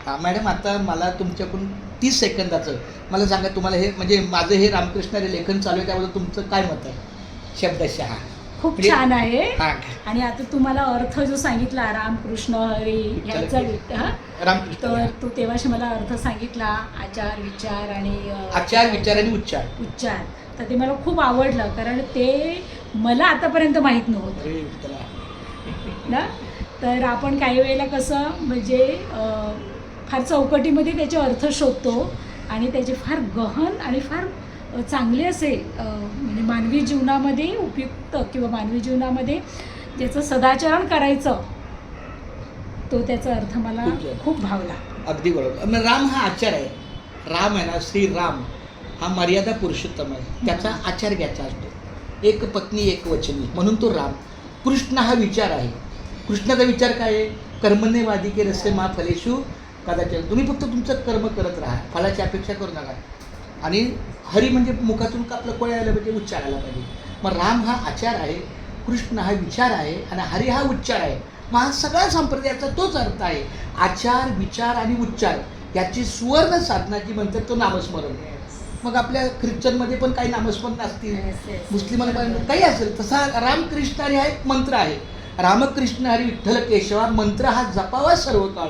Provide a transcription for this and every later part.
हां मॅडम, आता मला तुमच्याकडून 30 सेकंदाचं मला सांगा, तुम्हाला हे म्हणजे माझं हे रामकृष्ण हरी लेखन चालू आहे त्याबद्दल तुमचं काय मत आहे शब्दशः? खूप म्हणजे- छान आहे. हां आणि आता तुम्हाला अर्थ जो सांगितला रामकृष्ण हरी ह्याचा रामकृष्ण तर तू तेव्हाशी मला अर्थ सांगितला, आचार विचार आणि आचार विचार आणि उच्चार. उच्चार, तर ते मला खूप आवडलं, कारण ते मला आतापर्यंत माहीत नव्हतं अरे चला. ना. तर आपण काही वेळेला कसं म्हणजे फार चौकटीमध्ये त्याचे अर्थ शोधतो आणि त्याचे फार गहन आणि फार चांगले असे म्हणजे मानवी जीवनामध्ये उपयुक्त किंवा मानवी जीवनामध्ये ज्याचं सदाचरण करायचं, तो त्याचा अर्थ मला खूप भावला. अगदी बरोबर. मग राम हा आचार आहे. राम आहे ना, श्री राम हा मर्यादा पुरुषोत्तम आहे, त्याचा आचार घ्यायचा असतो. एक पत्नी एक वचनी, म्हणून तो राम. कृष्ण हा विचार आहे. कृष्णाचा विचार काय आहे? कर्मण्यवादी के रस्ते मा फलेषु कदाचित. तुम्ही फक्त तुमचं कर्म करत राहा, फलाची अपेक्षा करू नका. आणि हरी म्हणजे मुखातून आपलं कोळायला पाहिजे, उच्चारायला पाहिजे. मग राम हा आचार आहे, कृष्ण हा विचार आहे आणि हरी हा उच्चार आहे. मग हा सगळ्या संप्रदायाचा तोच अर्थ आहे. आचार विचार आणि उच्चार याची सुवर्ण साधना जी म्हणतात तो नामस्मरण. मग आपल्या ख्रिश्चनमध्ये पण काही नामस्मरण असतील, मुस्लिमांमध्ये काही असेल. तसा रामकृष्ण हरी हा एक मंत्र आहे. रामकृष्ण हरी विठ्ठल केशवा मंत्र हा जपावा सर्व काळ.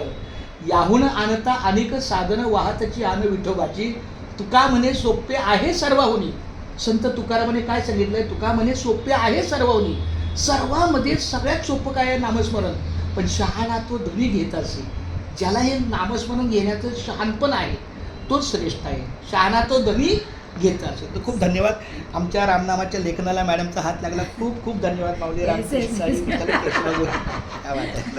याहून आणता अनेक साधन वाहतची आन विठोबाची. तुका म्हणे सोपे आहे सर्वाहुनी. संत तुकारामाने काय सांगितलंय? तुका म्हणे सोपे आहे सर्वाहुनी. सर्वामध्ये सगळ्यात सोपं काय आहे? नामस्मरण. पण शहाणा तो धनी घेत असे. ज्याला हे नामस्मरण घेण्याचं शहाणपण आहे तोच श्रेष्ठ आहे. शहाणा तो धनी घेत असे. तर खूप धन्यवाद. आमच्या रामनामाच्या लेखनाला मॅडमचा हात लागला. खूप खूप धन्यवाद माऊली. रामकृष्ण हरी विठ्ठल केशवा.